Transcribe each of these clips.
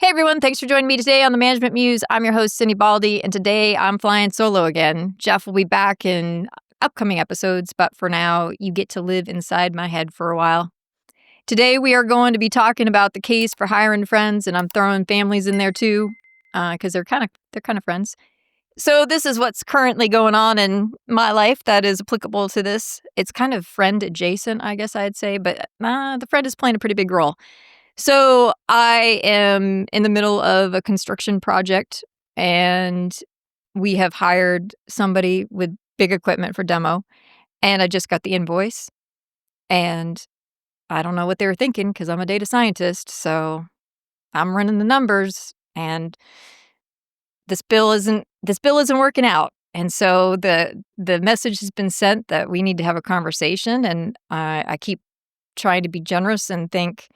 Hey everyone, thanks for joining me today on the Management Muse. I'm your host, Cindi Baldi, and today I'm flying solo again. Jeff will be back in upcoming episodes, but for now, you get to live inside my head for a while. Today we are going to be talking about the case for hiring friends, and I'm throwing families in there too, because they're kind of friends. So this is what's currently going on in my life that is applicable to this. It's kind of friend adjacent, I guess I'd say, but the friend is playing a pretty big role. So I am in the middle of a construction project, and we have hired somebody with big equipment for demo, and I just got the invoice, and I don't know what they were thinking because I'm a data scientist, so I'm running the numbers, and this bill isn't working out. And so the message has been sent that we need to have a conversation, and I keep trying to be generous and think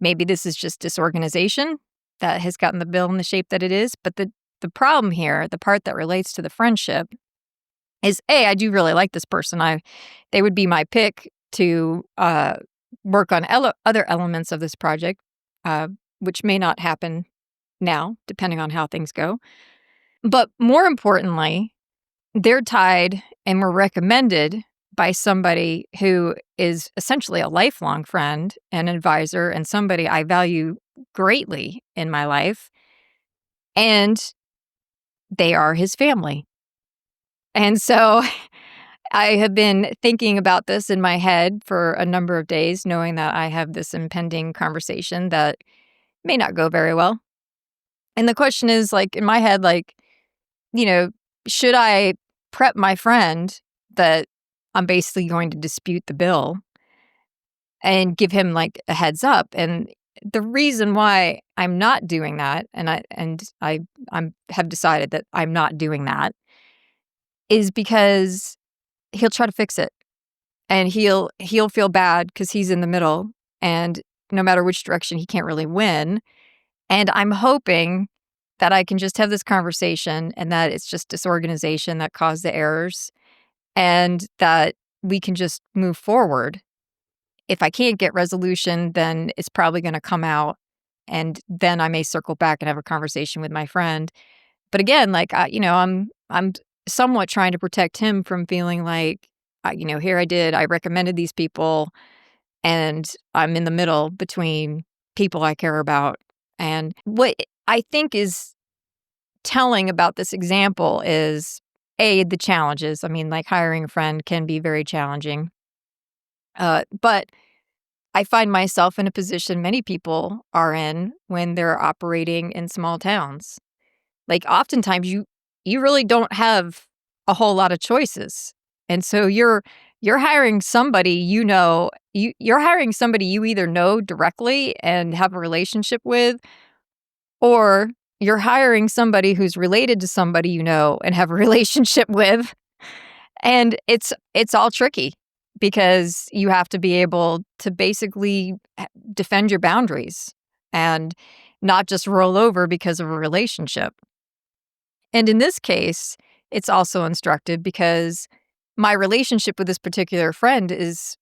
maybe this is just disorganization that has gotten the bill in the shape that it is. But the problem here, the part that relates to the friendship, is I do really like this person. They would be my pick to work on other elements of this project, which may not happen now, depending on how things go. But more importantly, they're tied and were recommended by somebody who is essentially a lifelong friend and advisor and somebody I value greatly in my life. And they are his family. And so I have been thinking about this in my head for a number of days, knowing that I have this impending conversation that may not go very well. And the question is, like, in my head, like, should I prep my friend that I'm basically going to dispute the bill and give him like a heads up? And the reason why I'm not doing that, and I have decided that I'm not doing that, is because he'll try to fix it, and he'll feel bad because he's in the middle, and no matter which direction, he can't really win. And I'm hoping that I can just have this conversation and that it's just disorganization that caused the errors and that we can just move forward. If I can't get resolution, then it's probably going to come out, and then I may circle back and have a conversation with my friend. But again, like, I'm somewhat trying to protect him from feeling like, here I recommended these people, and I'm in the middle between people I care about. And what I think is telling about this example is the challenges. I mean, like, hiring a friend can be very challenging. But I find myself in a position many people are in when they're operating in small towns. Like, oftentimes you really don't have a whole lot of choices. And so you're hiring somebody, you're hiring somebody you either know directly and have a relationship with, or you're hiring somebody who's related to somebody you know and have a relationship with. And it's all tricky because you have to be able to basically defend your boundaries and not just roll over because of a relationship. And in this case, it's also instructive because my relationship with this particular friend is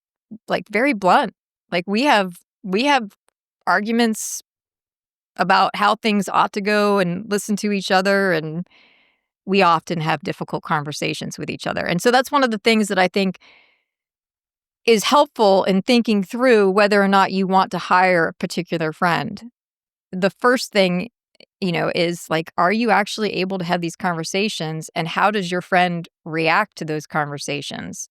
like very blunt. Like, we have arguments about how things ought to go and listen to each other, and we often have difficult conversations with each other. And so that's one of the things that I think is helpful in thinking through whether or not you want to hire a particular friend. The first thing, is like, are you actually able to have these conversations, and how does your friend react to those conversations?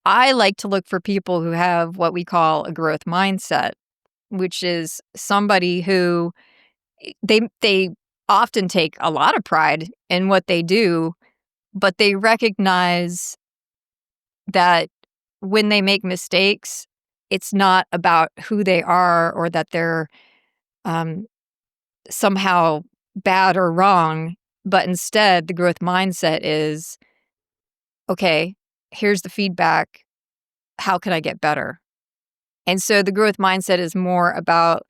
I like to look for people who have what we call a growth mindset, which is somebody who they often take a lot of pride in what they do, but they recognize that when they make mistakes, it's not about who they are or that they're somehow bad or wrong, but instead the growth mindset is, okay, here's the feedback. How can I get better? And so the growth mindset is more about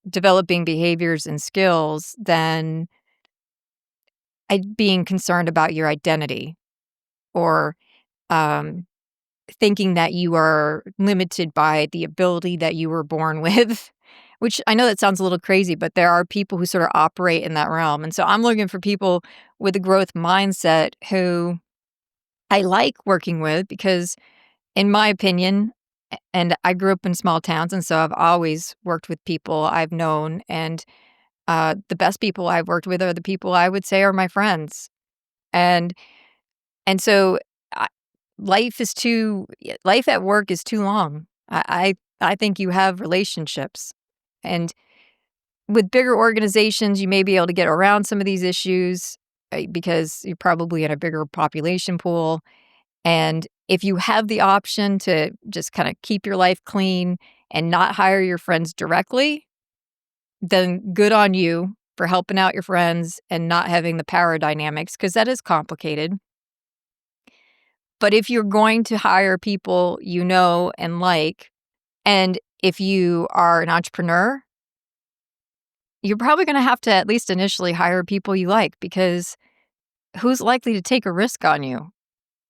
developing behaviors and skills than being concerned about your identity or um, thinking that you are limited by the ability that you were born with which I know that sounds a little crazy, but there are people who sort of operate in that realm. And so I'm looking for people with a growth mindset who I like working with because, in my opinion, and I grew up in small towns, and so I've always worked with people I've known. And the best people I've worked with are the people I would say are my friends. And and so I, life at work is too long. I think you have relationships, and with bigger organizations, you may be able to get around some of these issues because you're probably in a bigger population pool. And if you have the option to just kind of keep your life clean and not hire your friends directly, then good on you for helping out your friends and not having the power dynamics, because that is complicated. But if you're going to hire people you know and like, and if you are an entrepreneur, you're probably going to have to at least initially hire people you like, because who's likely to take a risk on you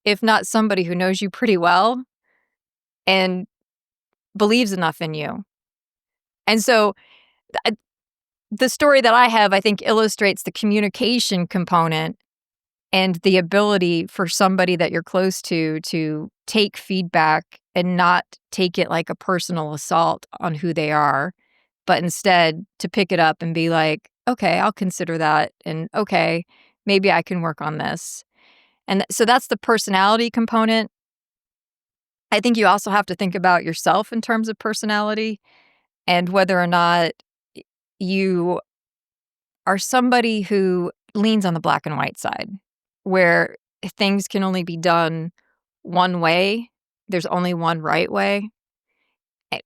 if not somebody who knows you pretty well and believes enough in you? And so the story that I have, I think, illustrates the communication component and the ability for somebody that you're close to take feedback and not take it like a personal assault on who they are, but instead to pick it up and be like, okay, I'll consider that. And okay, maybe I can work on this. And so that's the personality component. I think you also have to think about yourself in terms of personality and whether or not you are somebody who leans on the black and white side, where things can only be done one way. There's only one right way,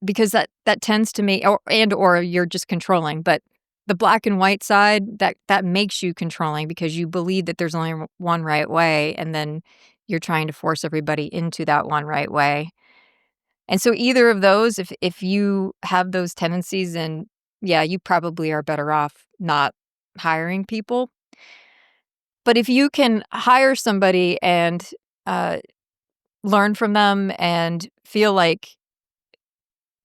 because that tends to me, or you're just controlling. But the black and white side, that makes you controlling because you believe that there's only one right way, and then you're trying to force everybody into that one right way. And so either of those, if you have those tendencies, then yeah, you probably are better off not hiring people. But if you can hire somebody and uh, learn from them and feel like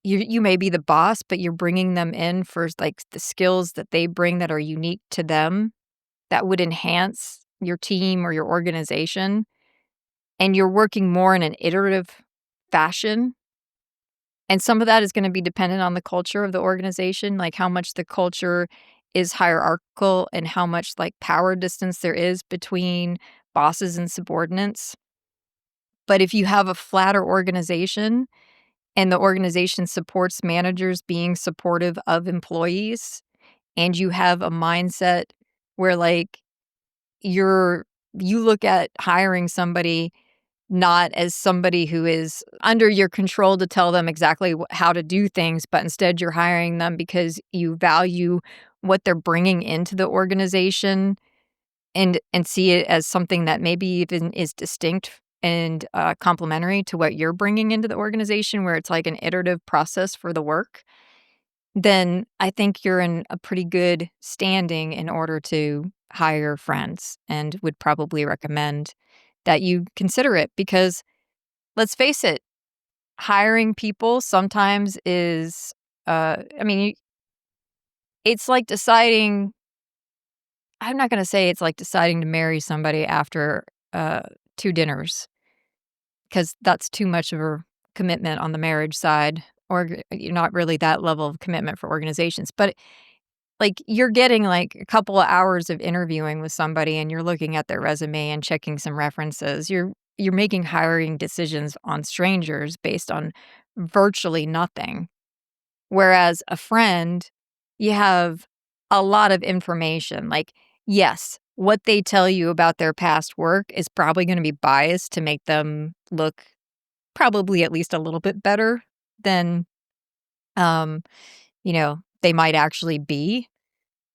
you may be the boss, but you're bringing them in for like the skills that they bring that are unique to them, that would enhance your team or your organization, and you're working more in an iterative fashion. And some of that is gonna be dependent on the culture of the organization, like how much the culture is hierarchical and how much, like, power distance there is between bosses and subordinates. But if you have a flatter organization and the organization supports managers being supportive of employees, and you have a mindset where, like, you look at hiring somebody not as somebody who is under your control to tell them exactly how to do things, but instead you're hiring them because you value what they're bringing into the organization, and see it as something that maybe even is distinct and complementary to what you're bringing into the organization, where it's like an iterative process for the work. Then I think you're in a pretty good standing in order to hire friends, and would probably recommend that you consider it, because let's face it, hiring people sometimes is, I mean, it's like deciding, I'm not gonna say it's like deciding to marry somebody after, uh, 2 dinners, because that's too much of a commitment on the marriage side, or you're not really that level of commitment for organizations. But, like, you're getting, like, a couple of hours of interviewing with somebody, and you're looking at their resume and checking some references. You're making hiring decisions on strangers based on virtually nothing. Whereas a friend, you have a lot of information. Like, yes, what they tell you about their past work is probably gonna be biased to make them look probably at least a little bit better than, um, they might actually be.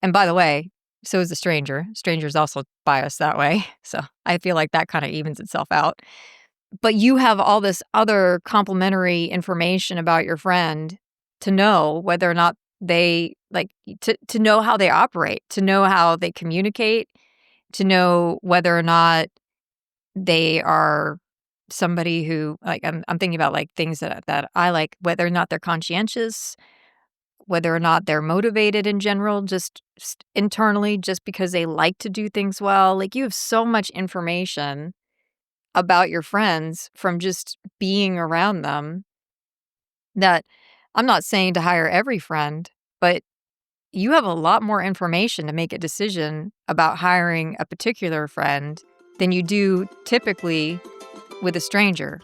And by the way, so is a stranger. Stranger's also biased that way. So I feel like that kinda evens itself out. But you have all this other complementary information about your friend to know whether or not they like to know how they operate, to know how they communicate, to know whether or not they are somebody who, like, I'm thinking about like things that I like, whether or not they're conscientious, whether or not they're motivated in general, just internally, just because they like to do things well. Like, you have so much information about your friends from just being around them that I'm not saying to hire every friend, but you have a lot more information to make a decision about hiring a particular friend than you do typically with a stranger.